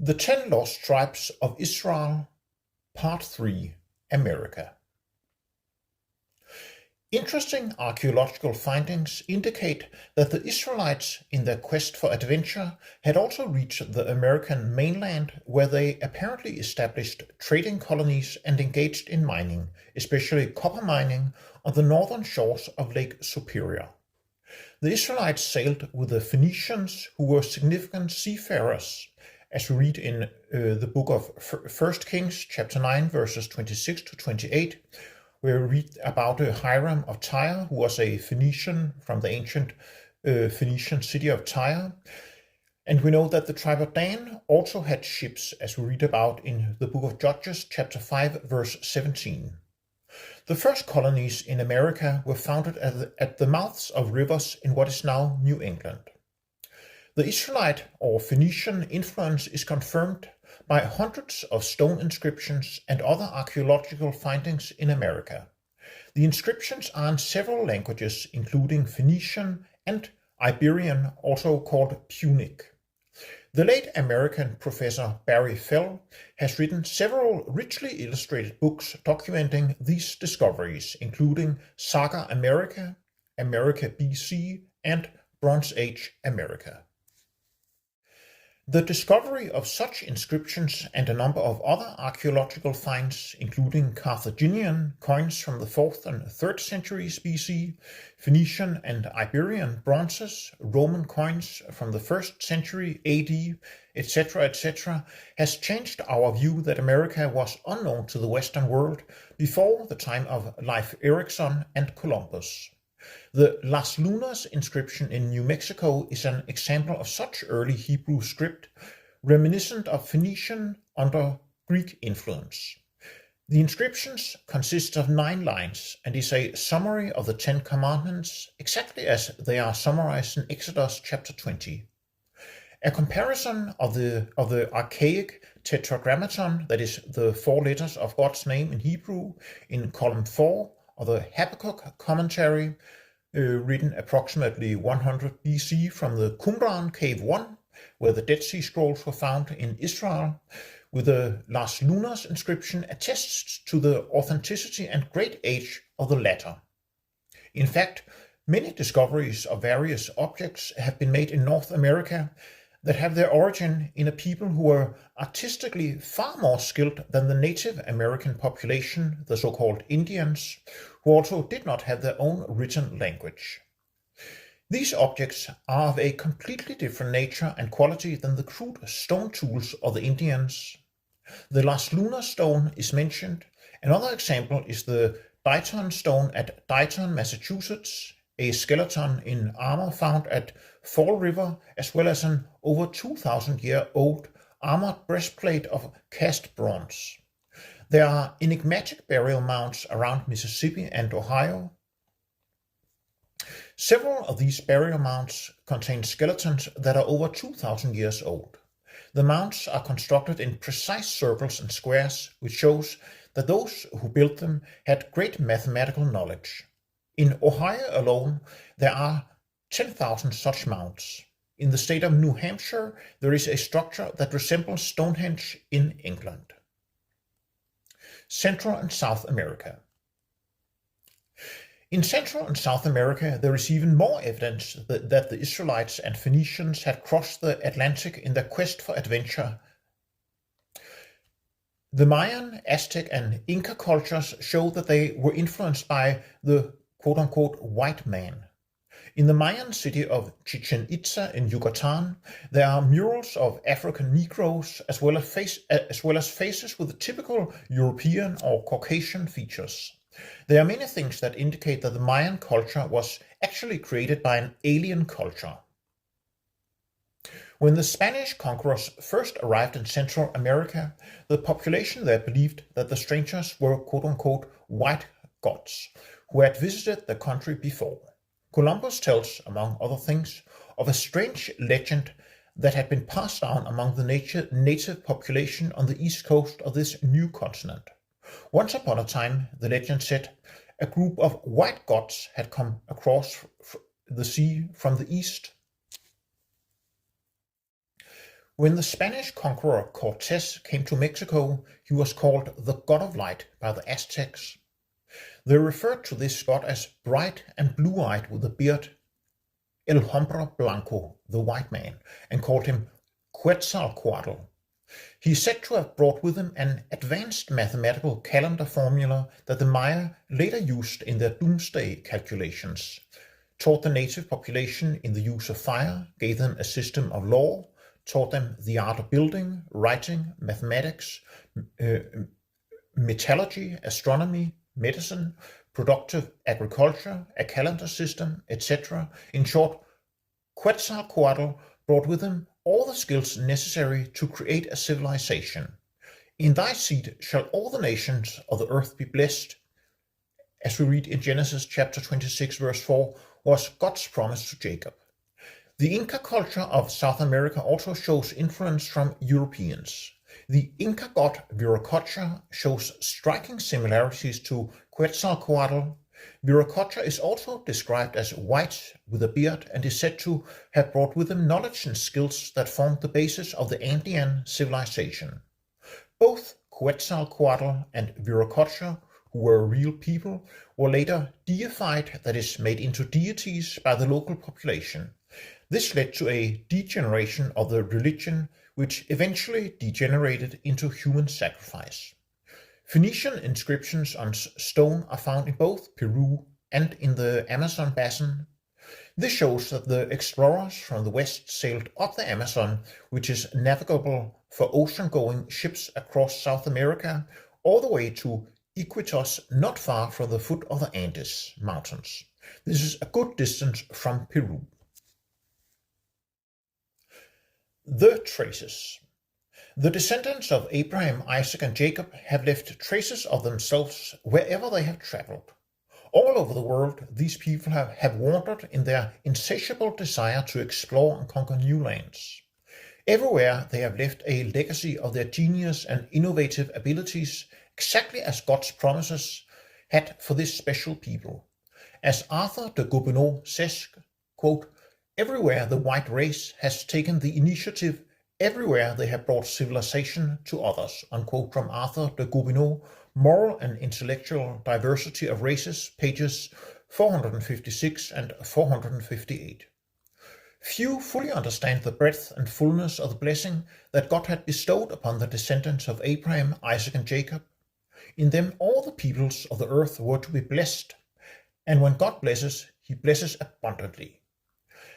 The 10 Lost Tribes of Israel, Part 3, America. Interesting archaeological findings indicate that the Israelites, in their quest for adventure, had also reached the American mainland, where they apparently established trading colonies and engaged in mining, especially copper mining, on the northern shores of Lake Superior. The Israelites sailed with the Phoenicians, who were significant seafarers, as we read in the book of 1 Kings, chapter 9, verses 26 to 28, where we read about Hiram of Tyre, who was a Phoenician from the ancient Phoenician city of Tyre. And we know that the tribe of Dan also had ships, as we read about in the book of Judges, chapter 5, verse 17. The first colonies in America were founded at the mouths of rivers in what is now New England. The Israelite or Phoenician influence is confirmed by hundreds of stone inscriptions and other archaeological findings in America. The inscriptions are in several languages, including Phoenician and Iberian, also called Punic. The late American professor Barry Fell has written several richly illustrated books documenting these discoveries, including Saga America, America BC, and Bronze Age America. The discovery of such inscriptions and a number of other archaeological finds, including Carthaginian coins from the 4th and 3rd centuries BC, Phoenician and Iberian bronzes, Roman coins from the 1st century AD, etc., has changed our view that America was unknown to the Western world before the time of Leif Erikson and Columbus. The Las Lunas inscription in New Mexico is an example of such early Hebrew script, reminiscent of Phoenician under Greek influence. The inscriptions consist of 9 lines and is a summary of the 10 Commandments, exactly as they are summarized in Exodus chapter 20. A comparison of the archaic tetragrammaton, that is the 4 letters of God's name in Hebrew, in column 4 of the Habakkuk commentary, written approximately 100 BC from the Qumran Cave 1, where the Dead Sea Scrolls were found in Israel, with the Las Lunas inscription attests to the authenticity and great age of the latter. In fact, many discoveries of various objects have been made in North America that have their origin in a people who were artistically far more skilled than the Native American population, the so-called Indians, who also did not have their own written language. These objects are of a completely different nature and quality than the crude stone tools of the Indians. The Las Lunas stone is mentioned. Another example is the Dighton stone at Dighton, Massachusetts, a skeleton in armor found at Fall River, as well as an over 2,000-year-old armored breastplate of cast bronze. There are enigmatic burial mounds around Mississippi and Ohio. Several of these burial mounds contain skeletons that are over 2,000 years old. The mounds are constructed in precise circles and squares, which shows that those who built them had great mathematical knowledge. In Ohio alone, there are 10,000 such mounds. In the state of New Hampshire, there is a structure that resembles Stonehenge in England. Central and South America. In Central and South America, there is even more evidence that the Israelites and Phoenicians had crossed the Atlantic in their quest for adventure. The Mayan, Aztec, and Inca cultures show that they were influenced by the quote-unquote white man. In the Mayan city of Chichen Itza in Yucatan, there are murals of African Negroes as well as faces with typical European or Caucasian features. There are many things that indicate that the Mayan culture was actually created by an alien culture. When the Spanish conquerors first arrived in Central America, the population there believed that the strangers were quote-unquote white gods who had visited the country before. Columbus tells, among other things, of a strange legend that had been passed down among the native population on the east coast of this new continent. Once upon a time, the legend said, a group of white gods had come across the sea from the east. When the Spanish conqueror Cortes came to Mexico, he was called the God of Light by the Aztecs. They referred to this god as bright and blue-eyed with a beard, El Hombre Blanco, the white man, and called him Quetzalcoatl. He is said to have brought with him an advanced mathematical calendar formula that the Maya later used in their doomsday calculations, taught the native population in the use of fire, gave them a system of law, taught them the art of building, writing, mathematics, metallurgy, astronomy, medicine, productive agriculture, a calendar system, etc. In short, Quetzalcoatl brought with him all the skills necessary to create a civilization. In thy seed shall all the nations of the earth be blessed, as we read in Genesis chapter 26 verse 4, was God's promise to Jacob. The Inca culture of South America also shows influence from Europeans. The Inca god Viracocha shows striking similarities to Quetzalcoatl. Viracocha is also described as white with a beard and is said to have brought with him knowledge and skills that formed the basis of the Andean civilization. Both Quetzalcoatl and Viracocha, who were real people, were later deified, that is, made into deities by the local population. This led to a degeneration of the religion, which eventually degenerated into human sacrifice. Phoenician inscriptions on stone are found in both Peru and in the Amazon basin. This shows that the explorers from the west sailed up the Amazon, which is navigable for ocean-going ships across South America, all the way to Iquitos, not far from the foot of the Andes Mountains. This is a good distance from Peru. The traces. The descendants of Abraham, Isaac, and Jacob have left traces of themselves wherever they have traveled. All over the world, these people have wandered in their insatiable desire to explore and conquer new lands. Everywhere they have left a legacy of their genius and innovative abilities, exactly as God's promises had for this special people. As Arthur de Gobineau says, quote, "Everywhere the white race has taken the initiative, everywhere they have brought civilization to others," unquote, from Arthur de Gobineau, Moral and Intellectual Diversity of Races, pages 456 and 458. Few fully understand the breadth and fullness of the blessing that God had bestowed upon the descendants of Abraham, Isaac, and Jacob. In them all the peoples of the earth were to be blessed, and when God blesses, he blesses abundantly.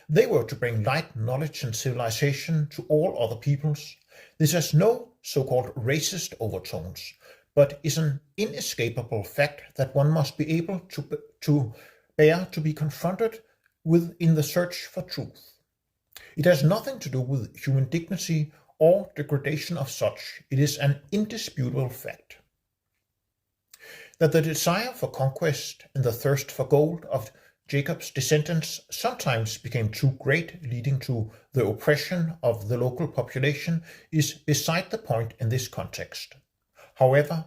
They were to bring light, knowledge, and civilization to all other peoples. This has no so-called racist overtones, but is an inescapable fact that one must be able to bear to be confronted with in the search for truth. It has nothing to do with human dignity or degradation of such. It is an indisputable fact that the desire for conquest and the thirst for gold of Jacob's descendants sometimes became too great, leading to the oppression of the local population, is beside the point in this context. However,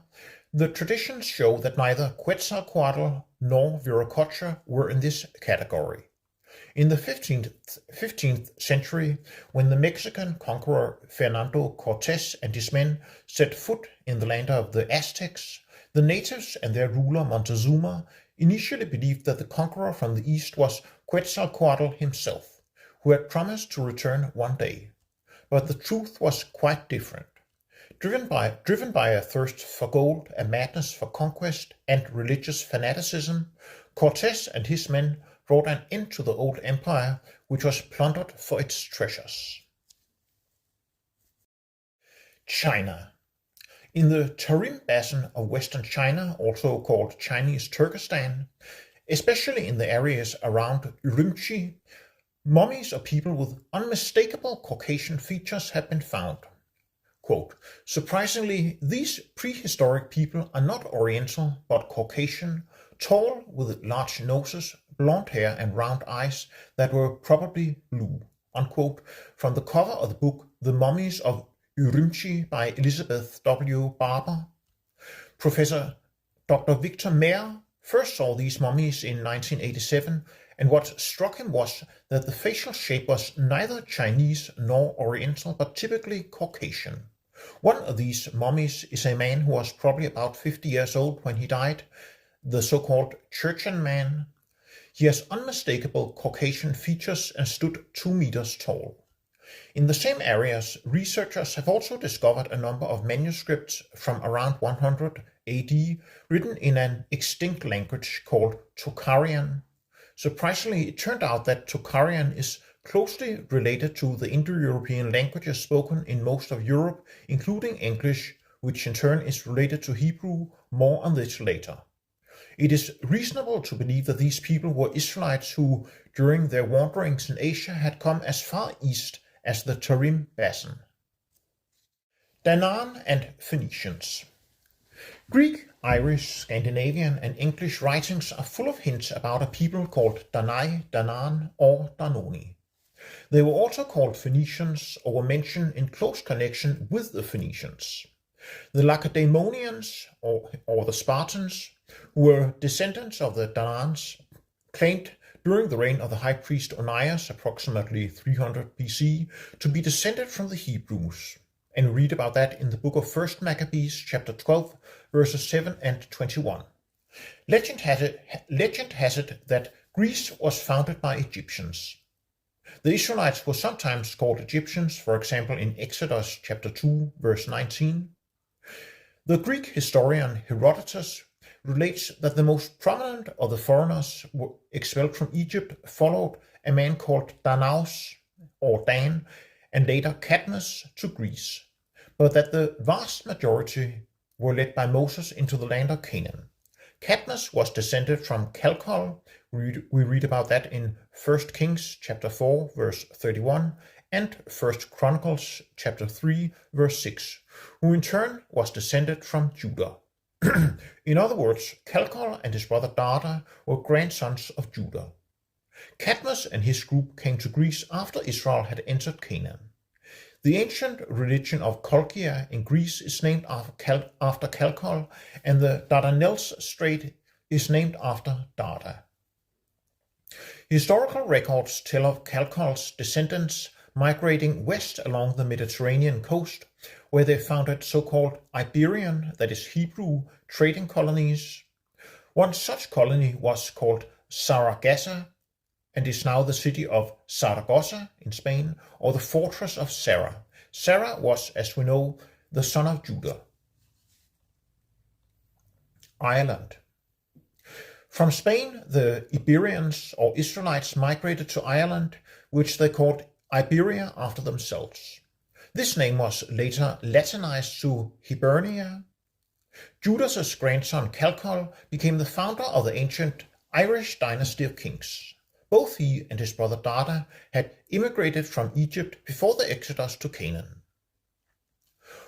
the traditions show that neither Quetzalcoatl nor Viracocha were in this category. In the 15th century, when the Mexican conqueror Fernando Cortés and his men set foot in the land of the Aztecs, the natives and their ruler Montezuma initially believed that the conqueror from the east was Quetzalcoatl himself, who had promised to return one day. But the truth was quite different. Driven by a thirst for gold, a madness for conquest, and religious fanaticism, Cortés and his men brought an end to the old empire, which was plundered for its treasures. China. In the Tarim Basin of western China, also called Chinese Turkestan, especially in the areas around Urumqi, mummies of people with unmistakable Caucasian features have been found. Quote, "Surprisingly, these prehistoric people are not Oriental but Caucasian, tall with large noses, blonde hair and round eyes that were probably blue," unquote, from the cover of the book The Mummies of Urumqi by Elizabeth W. Barber. Professor Dr. Victor Mayer first saw these mummies in 1987 and what struck him was that the facial shape was neither Chinese nor Oriental, but typically Caucasian. One of these mummies is a man who was probably about 50 years old when he died, the so-called Trojan man. He has unmistakable Caucasian features and stood 2 meters tall. In the same areas, researchers have also discovered a number of manuscripts from around 100 AD written in an extinct language called Tocharian. Surprisingly, it turned out that Tocharian is closely related to the Indo-European languages spoken in most of Europe, including English, which in turn is related to Hebrew. More on this later. It is reasonable to believe that these people were Israelites who, during their wanderings in Asia, had come as far east as the Tarim Basin. Danaan and Phoenicians. Greek, Irish, Scandinavian, and English writings are full of hints about a people called Danai, Danaan, or Danoni. They were also called Phoenicians or were mentioned in close connection with the Phoenicians. The Lacedaemonians, or the Spartans, who were descendants of the Danaans, claimed during the reign of the high priest Onias, approximately 300 BC, to be descended from the Hebrews. And read about that in the book of 1 Maccabees, chapter 12, verses 7 and 21. Legend has it that Greece was founded by Egyptians. The Israelites were sometimes called Egyptians, for example in Exodus chapter 2, verse 19. The Greek historian Herodotus relates that the most prominent of the foreigners were expelled from Egypt followed a man called Danaus, or Dan, and later Cadmus to Greece, but that the vast majority were led by Moses into the land of Canaan. Cadmus was descended from Calcol. We read about that in 1 Kings chapter 4, verse 31, and 1 Chronicles chapter 3, verse 6, who in turn was descended from Judah. In other words, Calcol and his brother Dada were grandsons of Judah. Cadmus and his group came to Greece after Israel had entered Canaan. The ancient religion of Colchia in Greece is named after Calcol, and the Dardanelles Strait is named after Dada. Historical records tell of Calcol's descendants migrating west along the Mediterranean coast, where they founded so-called Iberian, that is Hebrew, trading colonies. One such colony was called Saragossa, and is now the city of Saragossa in Spain, or the fortress of Zara. Zara was, as we know, the son of Judah. Ireland. From Spain, the Iberians or Israelites migrated to Ireland, which they called Iberia after themselves. This name was later Latinized to Hibernia. Judas's grandson Calcol became the founder of the ancient Irish dynasty of kings. Both he and his brother Dada had immigrated from Egypt before the exodus to Canaan.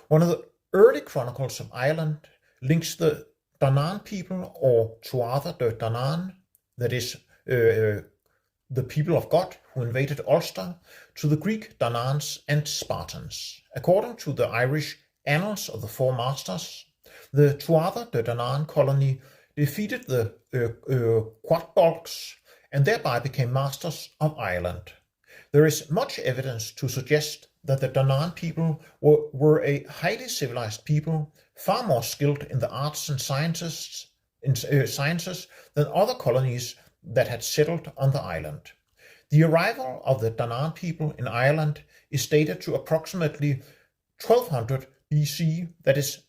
One of the early chronicles of Ireland links the Danaan people, or Tuatha de Danaan, that is the people of God who invaded Ulster, to the Greek Danaans and Spartans. According to the Irish Annals of the Four Masters, the Tuatha de Danaan colony defeated the Quatbalks and thereby became masters of Ireland. There is much evidence to suggest that the Danaan people were a highly civilized people, far more skilled in the arts and sciences than other colonies that had settled on the island. The arrival of the Danaan people in Ireland is dated to approximately 1200 BC, that is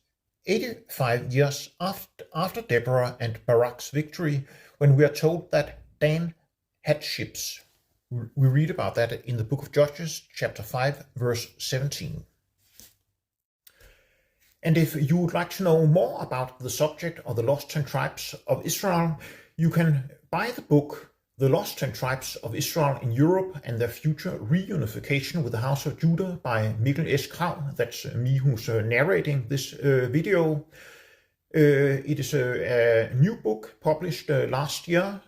85 years after Deborah and Barak's victory, when we are told that Dan had ships. We read about that in the book of Judges, chapter 5, verse 17. And if you would like to know more about the subject of the Lost 10 Tribes of Israel, you can buy the book The Lost 10 Tribes of Israel in Europe and Their Future Reunification with the House of Judah by Mikkel S. Krag. That's me who's narrating this video. It is a new book published last year,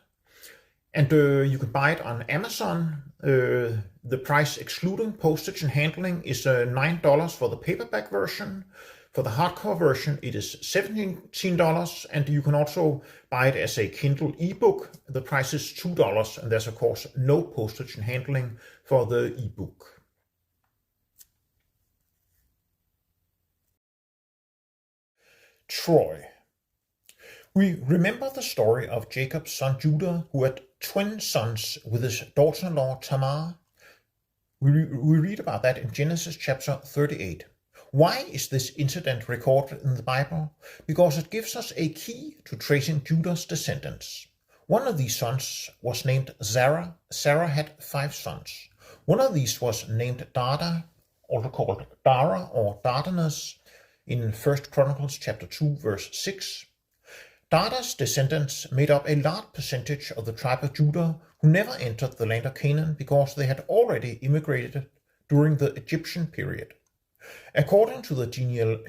and you can buy it on Amazon. The price excluding postage and handling is $9 for the paperback version. For the hardcover version, it is $17, and you can also buy it as a Kindle ebook. The price is $2, and there's of course no postage and handling for the ebook. Troy. We remember the story of Jacob's son Judah, who had twin sons with his daughter-in-law Tamar. We read about that in Genesis chapter 38. Why is this incident recorded in the Bible? Because it gives us a key to tracing Judah's descendants. One of these sons was named Zerah. Sarah had 5 sons. One of these was named Dada, also called Dara or Dardanus, in 1 Chronicles chapter 2 verse 6. Dada's descendants made up a large percentage of the tribe of Judah, who never entered the land of Canaan because they had already immigrated during the Egyptian period. According to the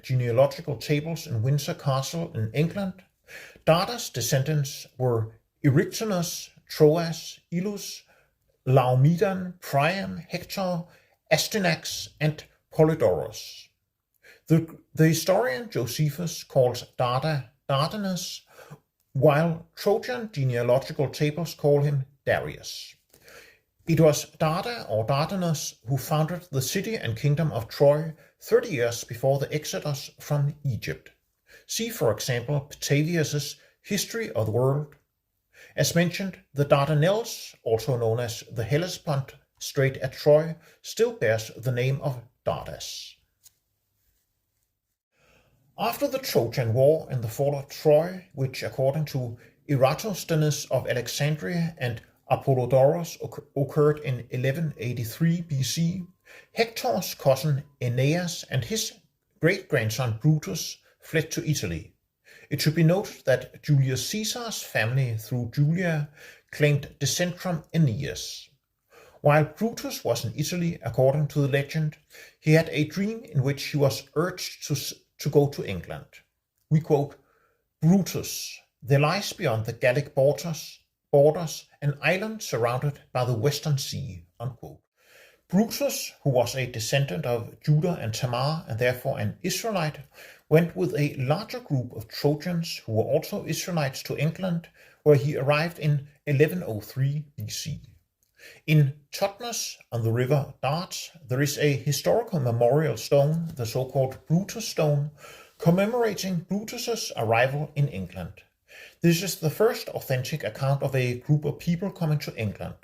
genealogical tables in Windsor Castle in England, Dada's descendants were Eryxenus, Troas, Ilus, Laomedan, Priam, Hector, Astyanax, and Polydorus. The historian Josephus calls Dada Dardanus, while Trojan genealogical tables call him Darius. It was Dada or Dardanus who founded the city and kingdom of Troy 30 years before the exodus from Egypt. See, for example, Petavius' History of the World. As mentioned, the Dardanelles, also known as the Hellespont Strait at Troy, still bears the name of Dardas. After the Trojan War and the fall of Troy, which according to Eratosthenes of Alexandria and Apollodorus occurred in 1183 BC, Hector's cousin Aeneas and his great-grandson Brutus fled to Italy. It should be noted that Julius Caesar's family through Julia claimed descent from Aeneas. While Brutus was in Italy, according to the legend, he had a dream in which he was urged to go to England. We quote, "Brutus, there lies beyond the Gallic borders an island surrounded by the Western Sea." Unquote. Brutus, who was a descendant of Judah and Tamar and therefore an Israelite, went with a larger group of Trojans who were also Israelites to England, where he arrived in 1103 BC. In Totnes on the river Dart, there is a historical memorial stone, the so-called Brutus stone, commemorating Brutus's arrival in England. This is the first authentic account of a group of people coming to England.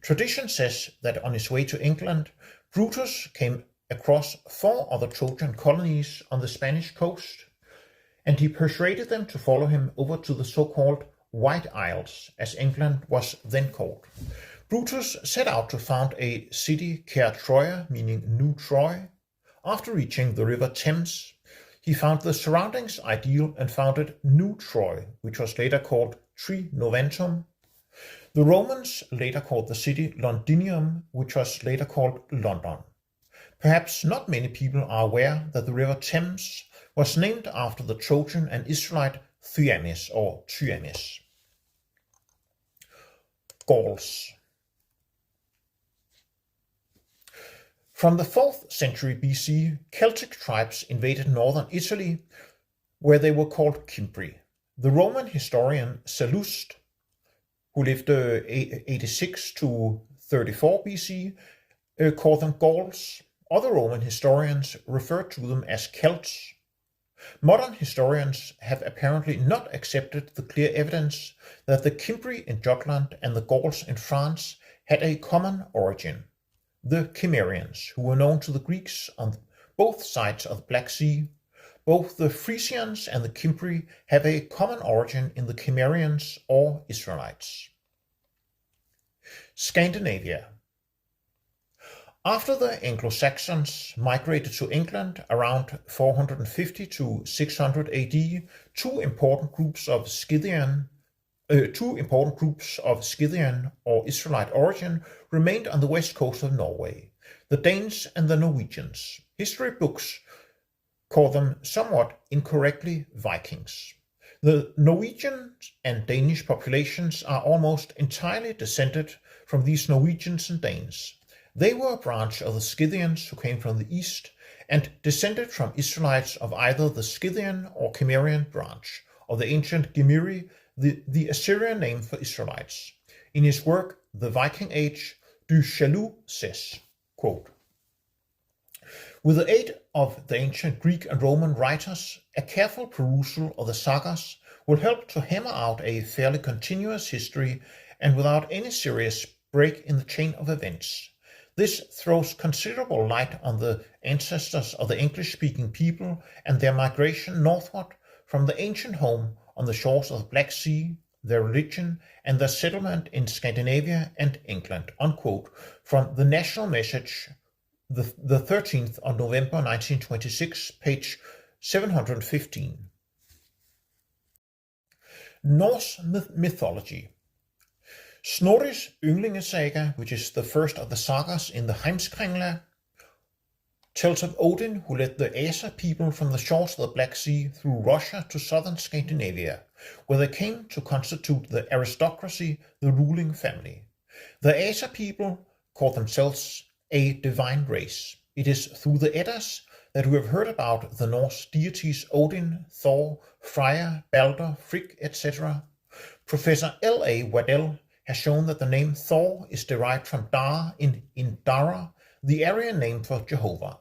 Tradition says that on his way to England, Brutus came across 4 other Trojan colonies on the Spanish coast, and he persuaded them to follow him over to the so-called White Isles, as England was then called. Brutus set out to found a city, Caer Troia, meaning New Troy. After reaching the river Thames, he found the surroundings ideal and founded New Troy, which was later called Tri Noventum. The Romans later called the city Londinium, which was later called London. Perhaps not many people are aware that the river Thames was named after the Trojan and Israelite Thyamis or Thyamis. Gauls. From the 4th century BC, Celtic tribes invaded northern Italy, where they were called Cimbri. The Roman historian Sallust, who lived 86 to 34 BC, called them Gauls. Other Roman historians referred to them as Celts. Modern historians have apparently not accepted the clear evidence that the Cimbri in Jutland and the Gauls in France had a common origin. The Cimmerians, who were known to the Greeks on both sides of the Black Sea. Both the Frisians and the Cimbri have a common origin in the Cimmerians or Israelites. Scandinavia. After the Anglo-Saxons migrated to England around 450 to 600 AD, two important groups of Scythian or Israelite origin remained on the west coast of Norway, the Danes and the Norwegians. History books call them somewhat incorrectly Vikings. The Norwegian and Danish populations are almost entirely descended from these Norwegians and Danes. They were a branch of the Scythians who came from the east and descended from Israelites of either the Scythian or Cimmerian branch of the ancient Cimmeri, the Assyrian name for Israelites. In his work, The Viking Age, Du Chaillu says, quote, "With the aid of the ancient Greek and Roman writers, a careful perusal of the sagas will help to hammer out a fairly continuous history and without any serious break in the chain of events. This throws considerable light on the ancestors of the English-speaking people and their migration northward from the ancient home on the shores of the Black Sea, their religion, and their settlement in Scandinavia and England," unquote, from the National Message, the 13th of November 1926, page 715. Norse mythology. Snorri's Ynglingasaga, which is the first of the sagas in the Heimskringla, tells of Odin who led the Asa people from the shores of the Black Sea through Russia to southern Scandinavia, where they came to constitute the aristocracy, the ruling family. The Asa people called themselves a divine race. It is through the Eddas that we have heard about the Norse deities Odin, Thor, Freya, Balder, Frigg, etc. Professor L.A. Waddell has shown that the name Thor is derived from Dar in Dara, the Aryan name for Jehovah.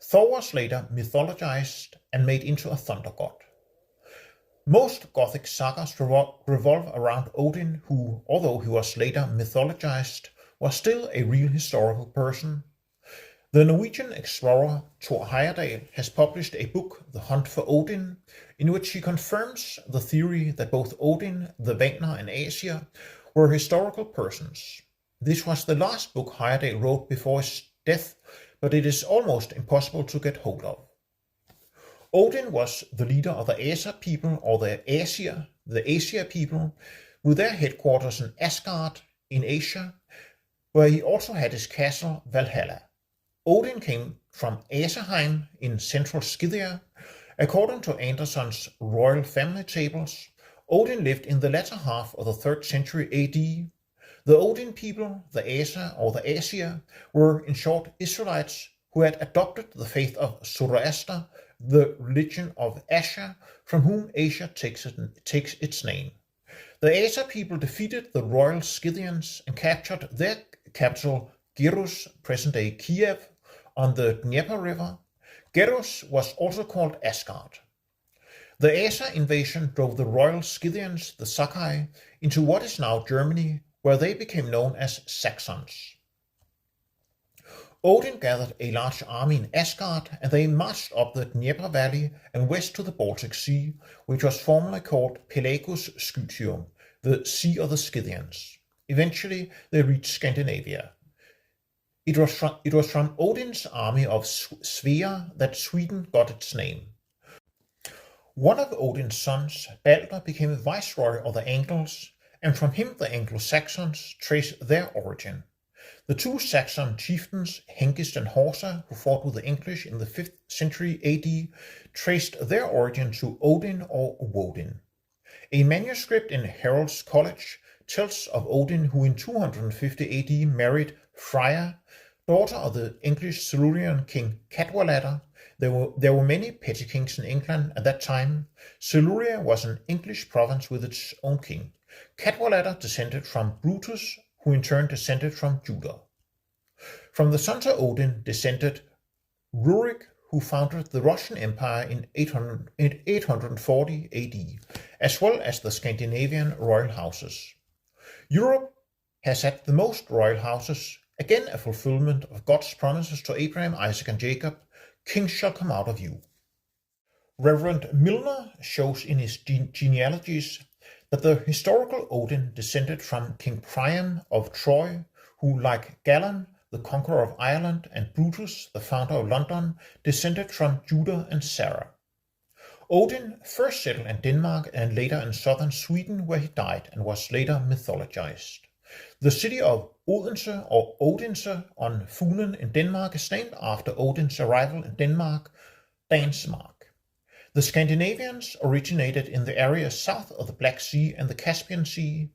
Thor was later mythologized and made into a thunder god. Most Gothic sagas revolve around Odin, who, although he was later mythologized, was still a real historical person. The Norwegian explorer Thor Heyerdahl has published a book, The Hunt for Odin, in which he confirms the theory that both Odin, the Vanir, and Aesir were historical persons. This was the last book Heyerdahl wrote before his death, but it is almost impossible to get hold of. Odin was the leader of the Asa people, or the Aesir people, with their headquarters in Asgard in Asia, where he also had his castle Valhalla. Odin came from Asaheim in central Scythia. According to Anderson's royal family tables, Odin lived in the latter half of the 3rd century AD. The Odin people, the Asa or the Aesir, were in short Israelites who had adopted the faith of Zoroaster, the religion of Asher, from whom Asia takes its name. The Asa people defeated the royal Scythians and captured their capital Gerus, present-day Kiev, on the Dnieper River. Gerus was also called Asgard. The Asa invasion drove the royal Scythians, the Sakai, into what is now Germany, where they became known as Saxons. Odin gathered a large army in Asgard, and they marched up the Dnieper Valley and west to the Baltic Sea, which was formerly called Pelagus Scythium, the Sea of the Scythians. Eventually, they reached Scandinavia. It was from Odin's army of Svea that Sweden got its name. One of Odin's sons, Balder, became viceroy of the Angles, and from him the Anglo-Saxons trace their origin. The two Saxon chieftains, Hengist and Horsa, who fought with the English in the 5th century AD, traced their origin to Odin or Woden. A manuscript in Herald's College tells of Odin, who in 250 AD married Freya, daughter of the English Silurian king Cadwallader. There were many petty kings in England at that time. Siluria was an English province with its own king. Cadwallader descended from Brutus, who in turn descended from Judah. From the sons of Odin descended Rurik, who founded the Russian Empire in 840 AD, as well as the Scandinavian royal houses. Europe has had the most royal houses, again a fulfillment of God's promises to Abraham, Isaac, and Jacob. Kings shall come out of you. Reverend Milner shows in his genealogies that the historical Odin descended from King Priam of Troy, who, like Galan, the conqueror of Ireland, and Brutus, the founder of London, descended from Judah and Sarah. Odin first settled in Denmark and later in southern Sweden, where he died and was later mythologized. The city of Odense or Odense on Funen in Denmark is named after Odin's arrival in Denmark, Dansmark. The Scandinavians originated in the area south of the Black Sea and the Caspian Sea.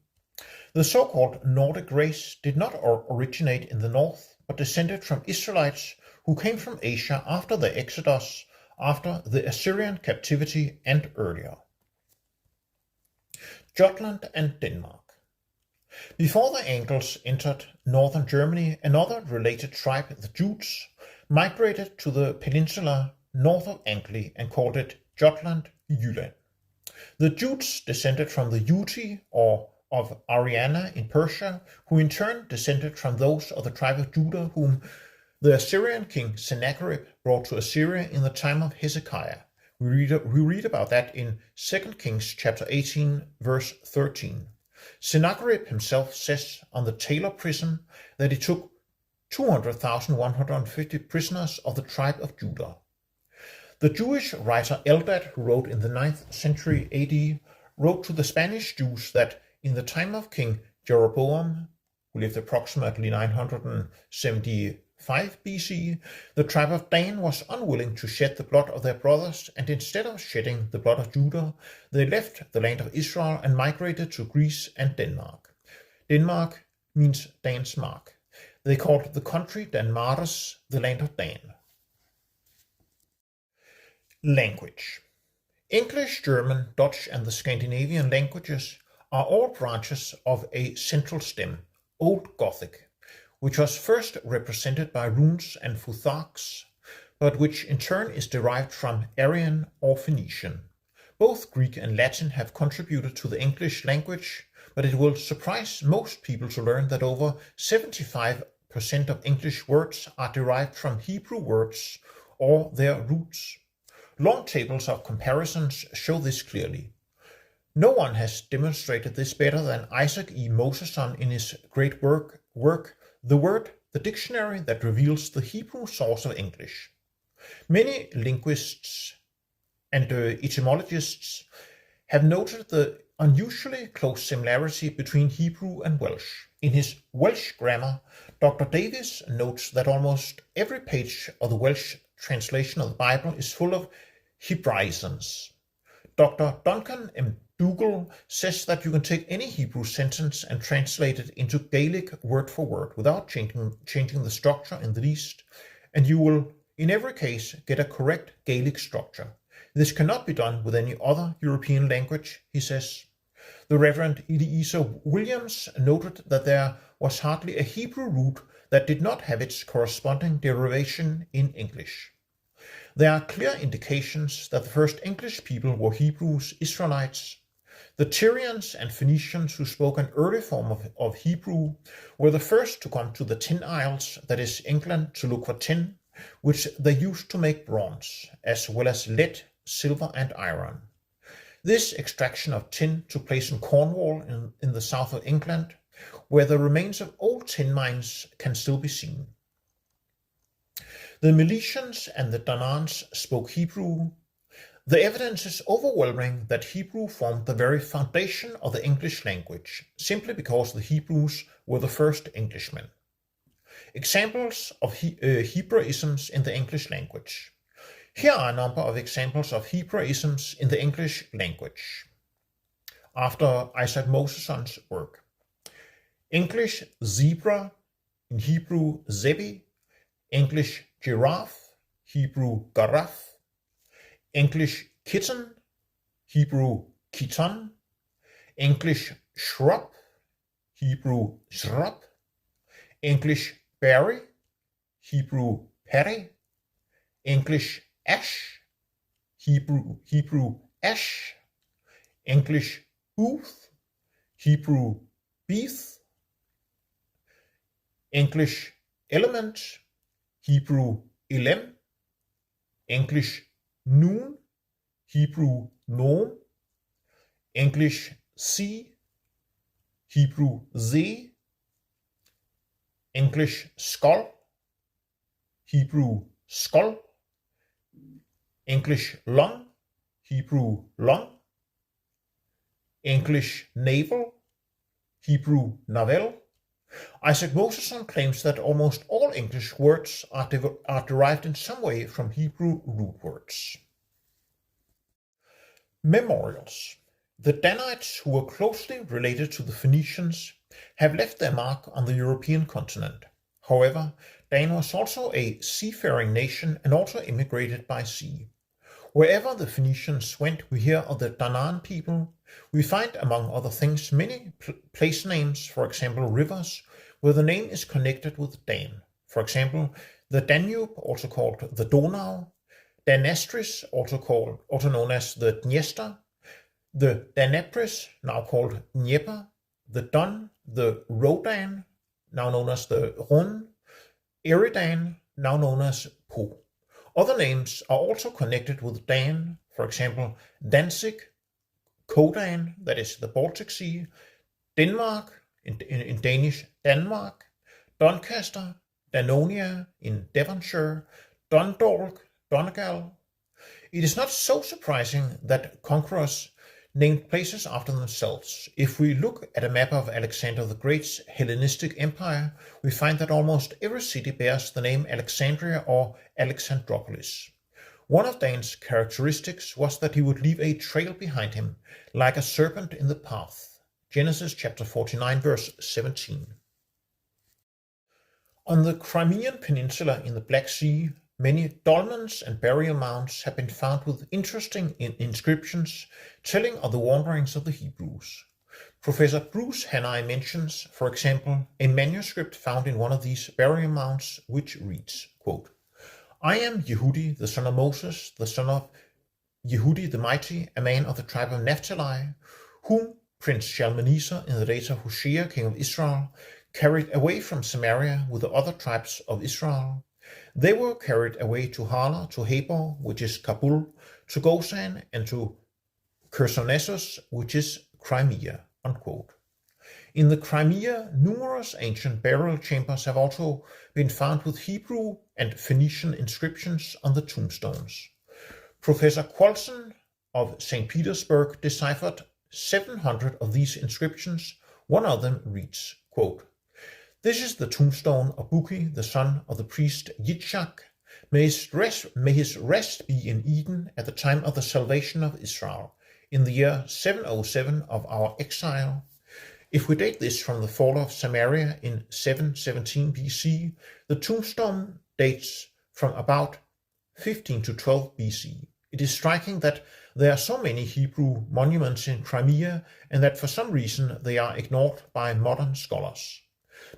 The so-called Nordic race did not originate in the north, but descended from Israelites who came from Asia after the Exodus, after the Assyrian captivity and earlier. Jutland and Denmark. Before the Angles entered northern Germany, another related tribe, the Jutes, migrated to the peninsula north of Anglia and called it Jutland, Jylland. The Jutes descended from the Uti, or of Ariana in Persia, who in turn descended from those of the tribe of Judah whom the Assyrian king Sennacherib brought to Assyria in the time of Hezekiah. We read about that in 2 Kings chapter 18, verse 13. Sennacherib himself says on the Taylor prison that he took 200,150 prisoners of the tribe of Judah. The Jewish writer Eldad, who wrote in the 9th century AD, wrote to the Spanish Jews that in the time of King Jeroboam, who lived approximately 975 BC, the tribe of Dan was unwilling to shed the blood of their brothers, and instead of shedding the blood of Judah, they left the land of Israel and migrated to Greece and Denmark. Denmark means Dan's mark. They called the country Danmarus, the land of Dan. Language. English, German, Dutch, and the Scandinavian languages are all branches of a central stem, Old Gothic, which was first represented by runes and futharks, but which in turn is derived from Aryan or Phoenician. Both Greek and Latin have contributed to the English language, but it will surprise most people to learn that over 75% of English words are derived from Hebrew words or their roots. Long tables of comparisons show this clearly. No one has demonstrated this better than Isaac E. Moseson in his great work, The Word, the dictionary that reveals the Hebrew source of English. Many linguists and etymologists have noted the unusually close similarity between Hebrew and Welsh. In his Welsh grammar, Dr. Davies notes that almost every page of the Welsh translation of the Bible is full of Hebraisms. Dr. Duncan M. Dougal says that you can take any Hebrew sentence and translate it into Gaelic word for word without changing the structure in the least, and you will in every case get a correct Gaelic structure. This cannot be done with any other European language, he says. The Reverend Eliezer Williams noted that there was hardly a Hebrew root that did not have its corresponding derivation in English. There are clear indications that the first English people were Hebrews, Israelites. The Tyrians and Phoenicians, who spoke an early form of Hebrew, were the first to come to the Tin Isles, that is England, to look for tin, which they used to make bronze, as well as lead, silver, and iron. This extraction of tin took place in Cornwall in the south of England, where the remains of old tin mines can still be seen. The Milesians and the Danans spoke Hebrew. The evidence is overwhelming that Hebrew formed the very foundation of the English language, simply because the Hebrews were the first Englishmen. Examples of Hebraisms in the English language. Here are a number of examples of Hebraisms in the English language, after Isaac Moseson's work. English zebra, in Hebrew zebi, English giraffe, Hebrew garaf, English kitten, Hebrew kiton, English shrub, Hebrew shrub, English berry, Hebrew peri, English ash, Hebrew ash, English booth, Hebrew beeth, English element, Hebrew elem, English noon, Hebrew noam, English sea, Hebrew zee, English skull, Hebrew skull, English lung, Hebrew lung, English navel, Hebrew navel. Isaac Moseson claims that almost all English words are derived in some way from Hebrew root words. Memorials. The Danites, who were closely related to the Phoenicians, have left their mark on the European continent. However, Dan was also a seafaring nation and also immigrated by sea. Wherever the Phoenicians went, we hear of the Danaan people. We find, among other things, many place names, for example rivers, where the name is connected with Dan. For example, the Danube, also called the Donau, Danastris, also known as the Dniester, the Danapris, now called Dnieper, the Don, the Rodan, now known as the Rhône, Eridan, now known as Po. Other names are also connected with Dan, for example, Danzig, Kodan, that is the Baltic Sea, Denmark, in Danish, Denmark, Doncaster, Danonia in Devonshire, Dundalk, Donegal. It is not so surprising that conquerors named places after themselves. If we look at a map of Alexander the Great's Hellenistic Empire, we find that almost every city bears the name Alexandria or Alexandropolis. One of Dan's characteristics was that he would leave a trail behind him, like a serpent in the path. Genesis chapter 49, verse 17. On the Crimean Peninsula in the Black Sea, many dolmens and burial mounds have been found with interesting inscriptions telling of the wanderings of the Hebrews. Professor Bruce Hanai mentions, for example, a manuscript found in one of these burial mounds which reads, quote, "I am Yehudi, the son of Moses, the son of Yehudi the Mighty, a man of the tribe of Naphtali, whom Prince Shalmaneser in the days of Hoshea, king of Israel, carried away from Samaria with the other tribes of Israel. They were carried away to Hala, to Habor, which is Kabul, to Gozan, and to Chersonesus, which is Crimea." Unquote. In the Crimea, numerous ancient burial chambers have also been found with Hebrew and Phoenician inscriptions on the tombstones. Professor Qualson of St. Petersburg deciphered 700 of these inscriptions. One of them reads, quote, "This is the tombstone of Buki, the son of the priest Yitzhak. May his rest be in Eden at the time of the salvation of Israel, in the year 707 of our exile. If we date this from the fall of Samaria in 717 BC, the tombstone dates from about 15 to 12 BC. It is striking that there are so many Hebrew monuments in Crimea and that for some reason they are ignored by modern scholars.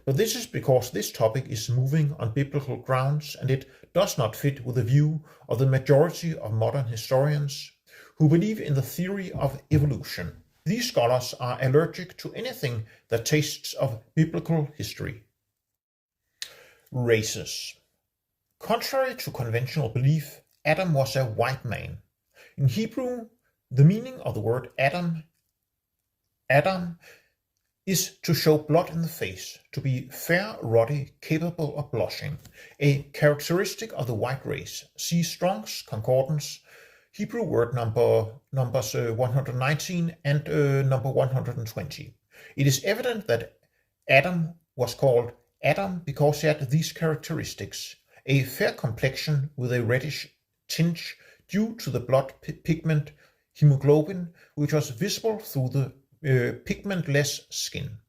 But this is because this topic is moving on biblical grounds and it does not fit with the view of the majority of modern historians who believe in the theory of evolution. These scholars are allergic to anything that tastes of biblical history. Races. Contrary to conventional belief, Adam was a white man. In Hebrew, the meaning of the word Adam is to show blood in the face, to be fair, ruddy, capable of blushing, a characteristic of the white race. See Strong's Concordance, Hebrew word numbers 119 and number 120. It is evident that Adam was called Adam because he had these characteristics: a fair complexion with a reddish tinge due to the blood pigment hemoglobin, which was visible through the pigmentless skin.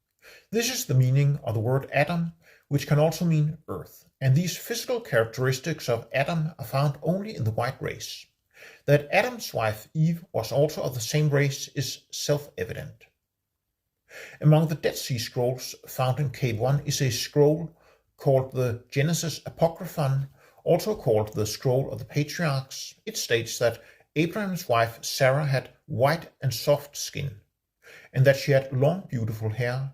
This is the meaning of the word Adam, which can also mean earth, and these physical characteristics of Adam are found only in the white race. That Adam's wife Eve was also of the same race is self-evident. Among the Dead Sea Scrolls found in Cave 1 is a scroll called the Genesis Apocryphon, also called the Scroll of the Patriarchs. It states that Abraham's wife Sarah had white and soft skin, and that she had long beautiful hair.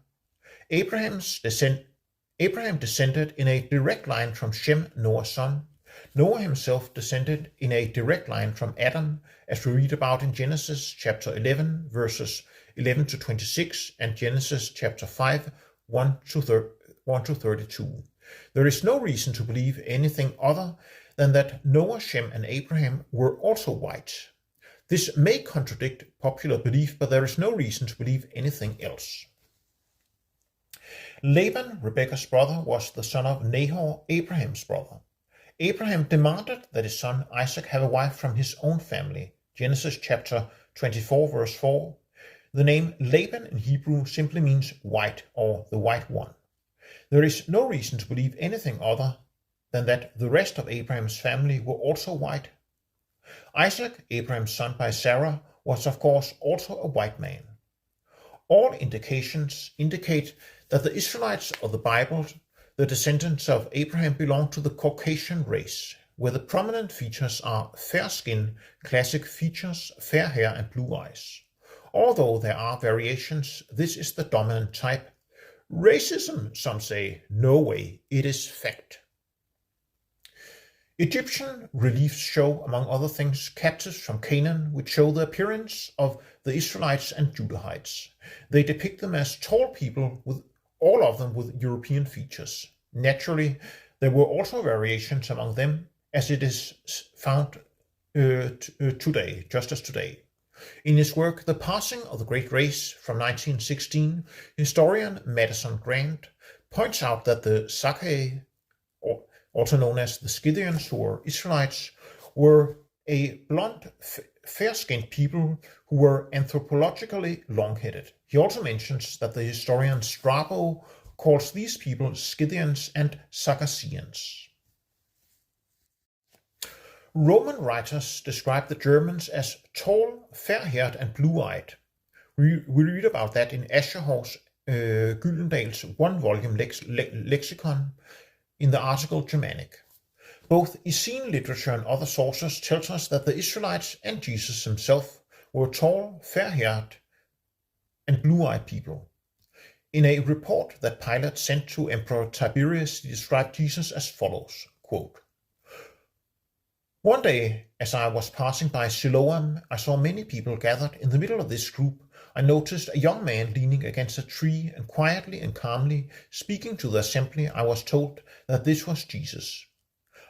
Abraham descended in a direct line from Shem, Noah's son. Noah himself descended in a direct line from Adam, as we read about in Genesis chapter 11, verses 11 to 26, and Genesis chapter 5, 1 to 32. There is no reason to believe anything other than that Noah, Shem, and Abraham were also white. This may contradict popular belief, but there is no reason to believe anything else. Laban, Rebekah's brother, was the son of Nahor, Abraham's brother. Abraham demanded that his son Isaac have a wife from his own family. Genesis chapter 24, verse 4. The name Laban in Hebrew simply means white or the white one. There is no reason to believe anything other than that the rest of Abraham's family were also white. Isaac, Abraham's son by Sarah, was of course also a white man. All indications indicate that the Israelites of the Bible, the descendants of Abraham, belong to the Caucasian race, where the prominent features are fair skin, classic features, fair hair and blue eyes. Although there are variations, this is the dominant type. Racism, some say. No way, it is fact. Egyptian reliefs show, among other things, captives from Canaan, which show the appearance of the Israelites and Judahites. They depict them as tall people, with all of them with European features. Naturally, there were also variations among them, as it is found today, just as today. In his work The Passing of the Great Race from 1916, historian Madison Grant points out that the Sakae, also known as the Scythians, who were Israelites, were a blonde, fair-skinned people who were anthropologically long-headed. He also mentions that the historian Strabo calls these people Scythians and Caucasians. Roman writers describe the Germans as tall, fair-haired and blue-eyed. We read about that in Ascherhorst Gyldendal's one-volume lexicon in the article Germanic. Both Essene literature and other sources tell us that the Israelites and Jesus himself were tall, fair-haired and blue-eyed people. In a report that Pilate sent to Emperor Tiberius, he described Jesus as follows, quote, "One day, as I was passing by Siloam, I saw many people gathered. In the middle of this group, I noticed a young man leaning against a tree and quietly and calmly speaking to the assembly. I was told that this was Jesus.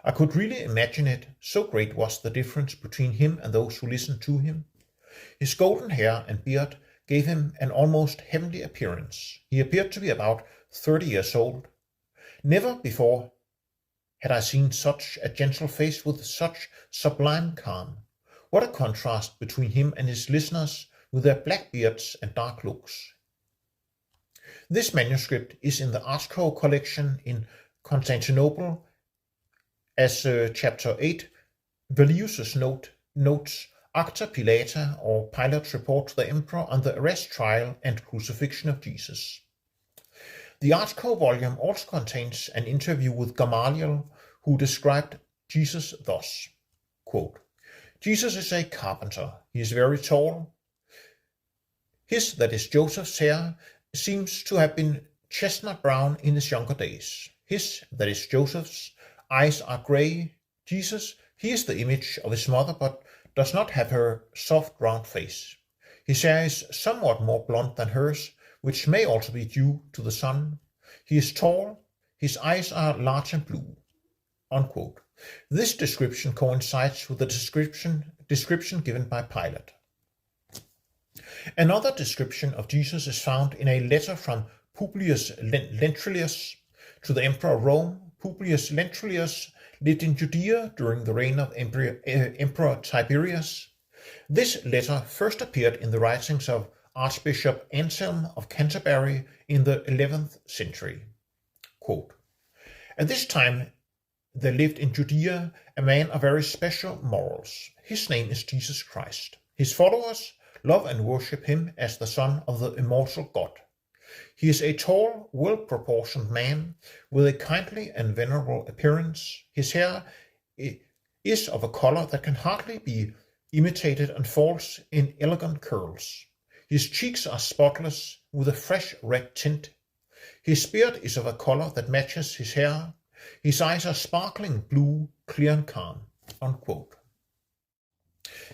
I could really imagine it, so great was the difference between him and those who listened to him. His golden hair and beard gave him an almost heavenly appearance. He appeared to be about 30 years old. Never before had I seen such a gentle face with such sublime calm. What a contrast between him and his listeners with their black beards and dark looks." This manuscript is in the Artco collection in Constantinople as chapter 8, Velleius notes Acta Pilata, or Pilate's report to the emperor on the arrest, trial and crucifixion of Jesus. The Artco volume also contains an interview with Gamaliel, who described Jesus thus, quote, "Jesus is a carpenter. He is very tall. His, that is Joseph's, hair seems to have been chestnut brown in his younger days. His, that is Joseph's, eyes are grey. Jesus, he is the image of his mother, but does not have her soft round face. His hair is somewhat more blonde than hers, which may also be due to the sun. He is tall. His eyes are large and blue." Unquote. This description coincides with the description given by Pilate. Another description of Jesus is found in a letter from Publius Lentulus to the Emperor of Rome. Publius Lentulus lived in Judea during the reign of Emperor Tiberius. This letter first appeared in the writings of Archbishop Anselm of Canterbury in the 11th century. Quote, "At this time there lived in Judea a man of very special morals. His name is Jesus Christ. His followers love and worship him as the Son of the immortal God. He is a tall, well-proportioned man with a kindly and venerable appearance. His hair is of a color that can hardly be imitated and falls in elegant curls. His cheeks are spotless with a fresh red tint. His beard is of a color that matches his hair. His eyes are sparkling blue, clear and calm." Unquote.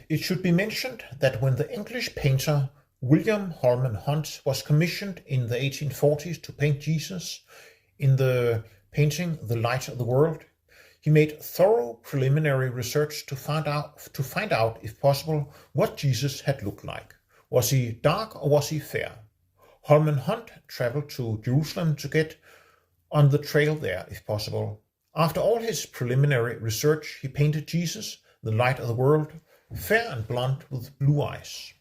It should be mentioned that when the English painter William Holman Hunt was commissioned in the 1840s to paint Jesus in the painting The Light of the World, he made thorough preliminary research to find out, if possible, what Jesus had looked like. Was he dark or was he fair? Holman Hunt traveled to Jerusalem to get on the trail there, if possible. After all his preliminary research, he painted Jesus, the light of the world, fair and blonde with blue eyes.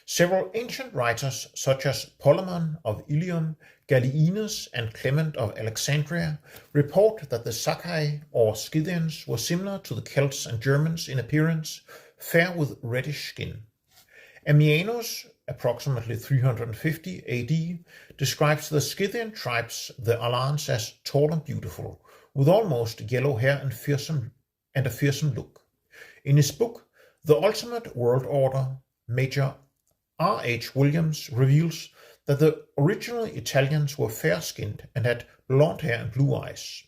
Several ancient writers, such as Polemon of Ilium, Gallienus, and Clement of Alexandria, report that the Sacae or Scythians were similar to the Celts and Germans in appearance, fair with reddish skin. Ammianus, approximately 350 AD, describes the Scythian tribes, the Alans, as tall and beautiful, with almost yellow hair and a fearsome look. In his book, The Ultimate World Order, Major R.H. Williams reveals that the original Italians were fair-skinned and had blonde hair and blue eyes.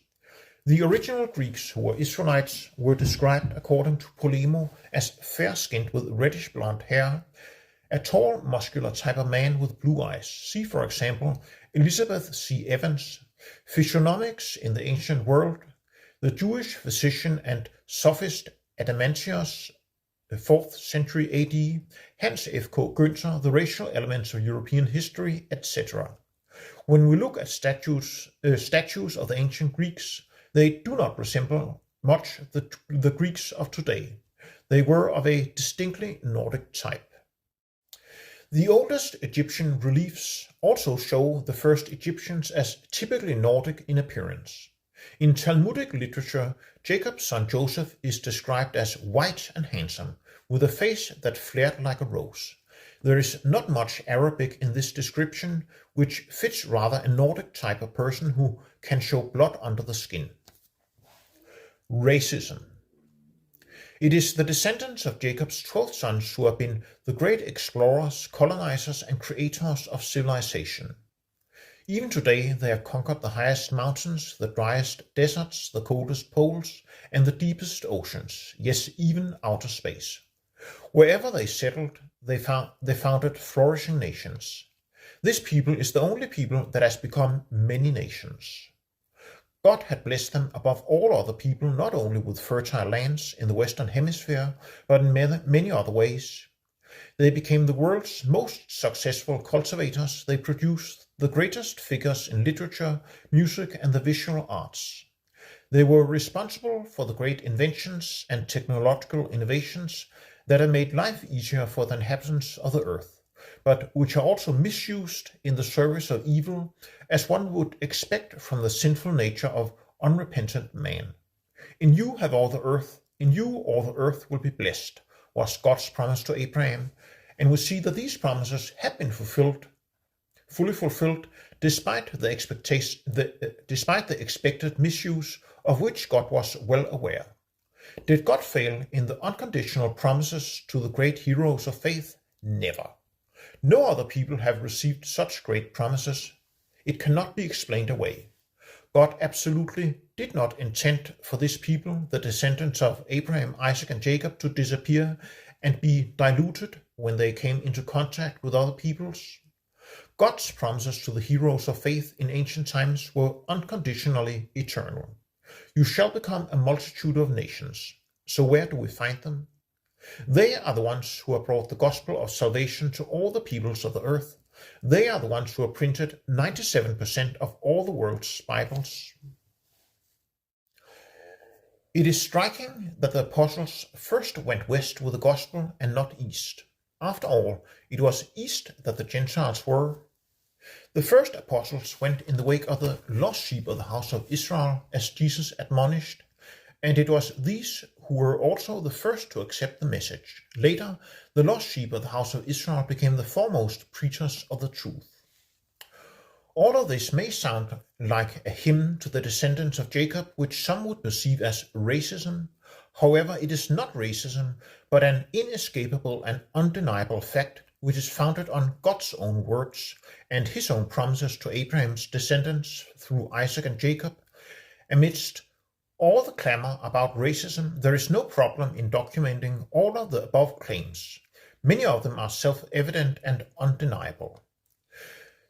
The original Greeks, who were Israelites, were described according to Polemo as fair-skinned with reddish blonde hair, a tall, muscular type of man with blue eyes. See, for example, Elizabeth C. Evans, Physiognomics in the Ancient World, the Jewish physician and sophist Adamantius, the 4th century AD, Hans F. K. Günther, The Racial Elements of European History, etc. When we look at statues of the ancient Greeks, they do not resemble much the Greeks of today. They were of a distinctly Nordic type. The oldest Egyptian reliefs also show the first Egyptians as typically Nordic in appearance. In Talmudic literature, Jacob's son Joseph is described as white and handsome, with a face that flared like a rose. There is not much Arabic in this description, which fits rather a Nordic type of person who can show blood under the skin. Racism. It is the descendants of Jacob's 12 sons who have been the great explorers, colonizers, and creators of civilization. Even today, they have conquered the highest mountains, the driest deserts, the coldest poles, and the deepest oceans, yes, even outer space. Wherever they settled, they founded flourishing nations. This people is the only people that has become many nations. God had blessed them above all other people, not only with fertile lands in the Western Hemisphere, but in many other ways. They became the world's most successful cultivators. They produced the greatest figures in literature, music, and the visual arts. They were responsible for the great inventions and technological innovations that have made life easier for the inhabitants of the earth, but which are also misused in the service of evil, as one would expect from the sinful nature of unrepentant man. In you all the earth will be blessed, was God's promise to Abraham, and we see that these promises have been fully fulfilled, despite the expected misuse of which God was well aware. Did God fail in the unconditional promises to the great heroes of faith? Never. No other people have received such great promises. It cannot be explained away. God absolutely did not intend for this people, the descendants of Abraham, Isaac, and Jacob, to disappear and be diluted when they came into contact with other peoples. God's promises to the heroes of faith in ancient times were unconditionally eternal. You shall become a multitude of nations. So where do we find them? They are the ones who have brought the gospel of salvation to all the peoples of the earth. They are the ones who have printed 97% of all the world's Bibles. It is striking that the apostles first went west with the gospel and not east. After all, it was east that the Gentiles were. The first apostles went in the wake of the lost sheep of the house of Israel, as Jesus admonished, and it was these who were also the first to accept the message. Later, the lost sheep of the house of Israel became the foremost preachers of the truth. All of this may sound like a hymn to the descendants of Jacob, which some would perceive as racism. However, it is not racism, but an inescapable and undeniable fact which is founded on God's own words and his own promises to Abraham's descendants through Isaac and Jacob. Amidst all the clamor about racism, there is no problem in documenting all of the above claims. Many of them are self-evident and undeniable.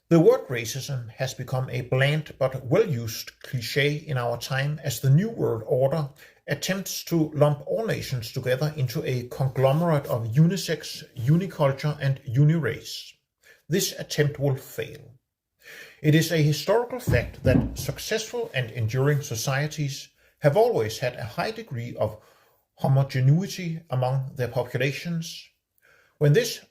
The word racism has become a bland but well-used cliché in our time as the New World Order attempts to lump all nations together into a conglomerate of unisex, uniculture, and unirace. This attempt will fail. It is a historical fact that successful and enduring societies have always had a high degree of homogeneity among their populations. When this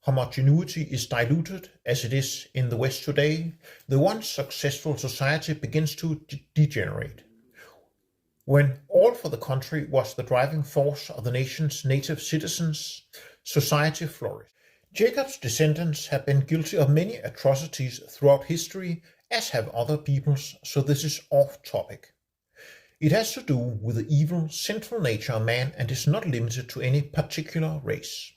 homogeneity is diluted, as it is in the West today, the once successful society begins to degenerate. When all for the country was the driving force of the nation's native citizens, society flourished. Jacob's descendants have been guilty of many atrocities throughout history, as have other peoples, so this is off topic. It has to do with the evil, sinful nature of man and is not limited to any particular race.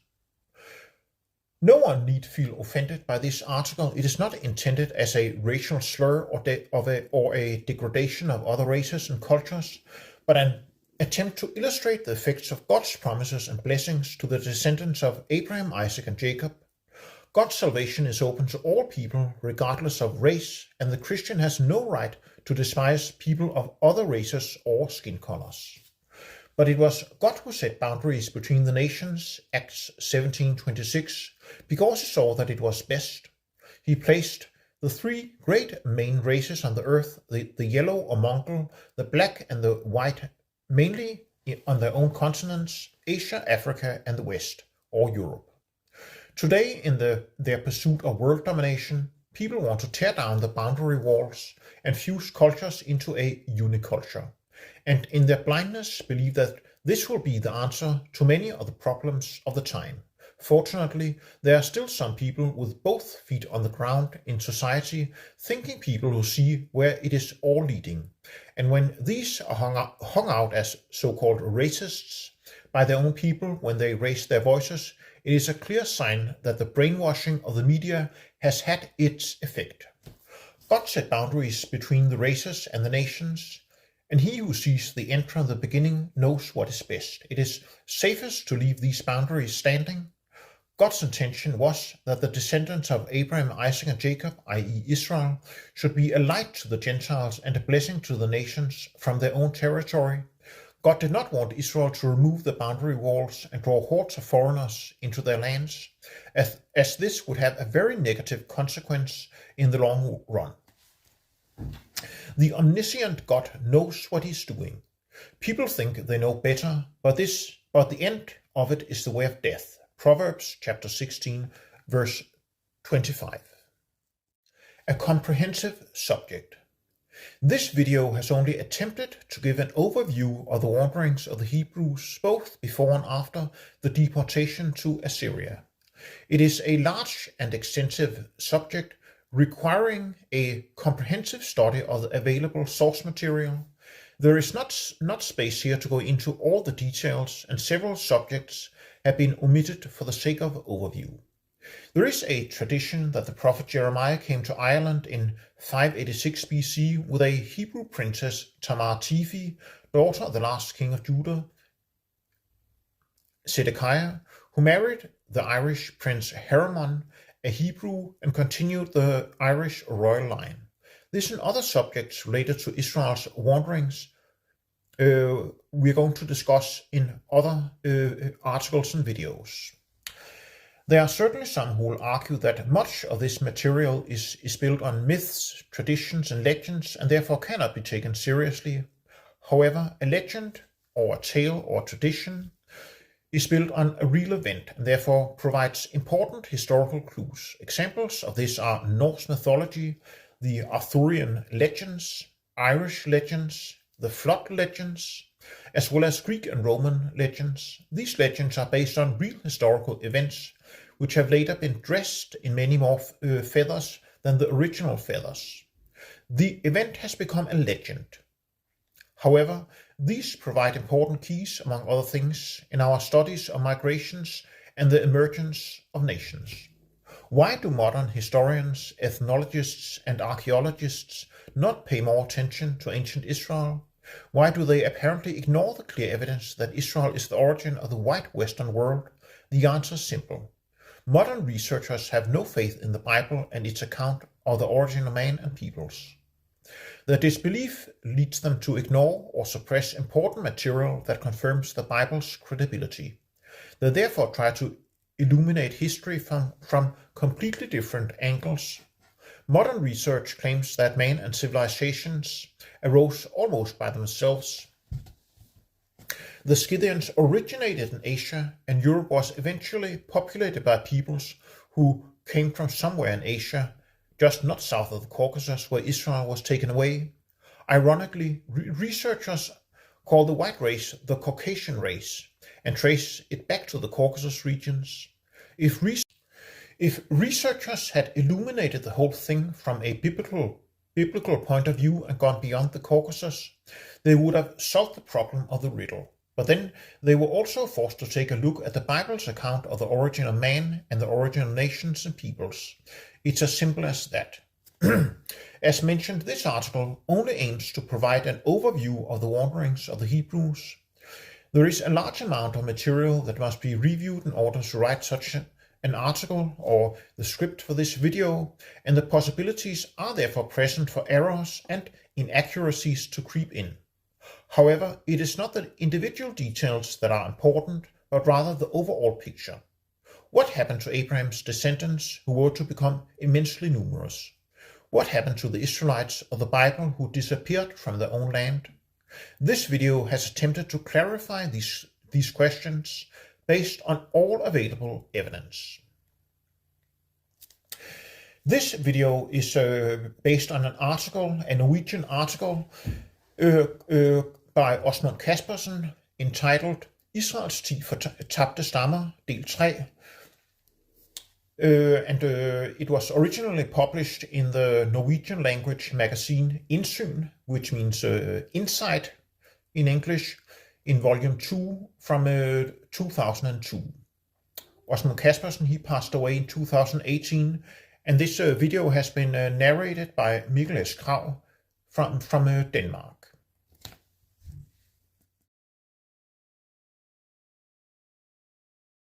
No one need feel offended by this article. It is not intended as a racial slur or a degradation of other races and cultures, but an attempt to illustrate the effects of God's promises and blessings to the descendants of Abraham, Isaac, and Jacob. God's salvation is open to all people, regardless of race, and the Christian has no right to despise people of other races or skin colors. But it was God who set boundaries between the nations, Acts 17:26, because he saw that it was best. He placed the three great main races on the earth, the yellow or Mongol, the black and the white, mainly on their own continents, Asia, Africa, and the West, or Europe. Today, in their pursuit of world domination, people want to tear down the boundary walls and fuse cultures into a uniculture, and in their blindness believe that this will be the answer to many of the problems of the time. Fortunately, there are still some people with both feet on the ground in society, thinking people who see where it is all leading. And when these are hung out as so-called racists by their own people when they raise their voices, it is a clear sign that the brainwashing of the media has had its effect. God set boundaries between the races and the nations, and he who sees the end from the beginning knows what is best. It is safest to leave these boundaries standing. God's intention was that the descendants of Abraham, Isaac, and Jacob, i.e. Israel, should be a light to the Gentiles and a blessing to the nations from their own territory. God did not want Israel to remove the boundary walls and draw hordes of foreigners into their lands, as this would have a very negative consequence in the long run. The omniscient God knows what he's doing. People think they know better, but the end of it is the way of death. Proverbs chapter 16, verse 25. A comprehensive subject. This video has only attempted to give an overview of the wanderings of the Hebrews both before and after the deportation to Assyria. It is a large and extensive subject requiring a comprehensive study of the available source material. There is not space here to go into all the details, and several subjects have been omitted for the sake of overview. There is a tradition that the prophet Jeremiah came to Ireland in 586 BC with a Hebrew princess, Tamar Tifi, daughter of the last king of Judah, Zedekiah, who married the Irish prince Heremon, a Hebrew, and continued the Irish royal line. This and other subjects related to Israel's wanderings we're going to discuss in other articles and videos. There are certainly some who will argue that much of this material is built on myths, traditions, and legends, and therefore cannot be taken seriously. However, a legend, or a tale, or tradition is built on a real event, and therefore provides important historical clues. Examples of this are Norse mythology, the Arthurian legends, Irish legends, the flood legends, as well as Greek and Roman legends. These legends are based on real historical events, which have later been dressed in many more feathers than the original feathers. The event has become a legend. However, these provide important keys, among other things, in our studies of migrations and the emergence of nations. Why do modern historians, ethnologists, and archaeologists not pay more attention to ancient Israel? Why do they apparently ignore the clear evidence that Israel is the origin of the white Western world? The answer is simple. Modern researchers have no faith in the Bible and its account of the origin of man and peoples. Their disbelief leads them to ignore or suppress important material that confirms the Bible's credibility. They therefore try to illuminate history from completely different angles. Modern research claims that man and civilizations arose almost by themselves. The Scythians originated in Asia, and Europe was eventually populated by peoples who came from somewhere in Asia, just not south of the Caucasus where Israel was taken away. Ironically, researchers call the white race the Caucasian race and trace it back to the Caucasus regions. If researchers had illuminated the whole thing from a biblical point of view and gone beyond the Caucasus, they would have solved the problem of the riddle. But then they were also forced to take a look at the Bible's account of the origin of man and the origin of nations and peoples. It's as simple as that. As mentioned, this article only aims to provide an overview of the wanderings of the Hebrews. There is a large amount of material that must be reviewed in order to write such an article or the script for this video, and the possibilities are therefore present for errors and inaccuracies to creep in. However, it is not the individual details that are important, but rather the overall picture. What happened to Abraham's descendants who were to become immensely numerous? What happened to the Israelites of the Bible who disappeared from their own land? This video has attempted to clarify these questions based on all available evidence. This video is based on an article, a Norwegian article by Åsmund Kaspersen entitled Israels tid for tapte stammer, del 3. It was originally published in the Norwegian language magazine Indsyn, which means insight in English, in volume 2 from 2002. Åsmund Kaspersen, he passed away in 2018, and this video has been narrated by Mikkel S. Krag from Denmark.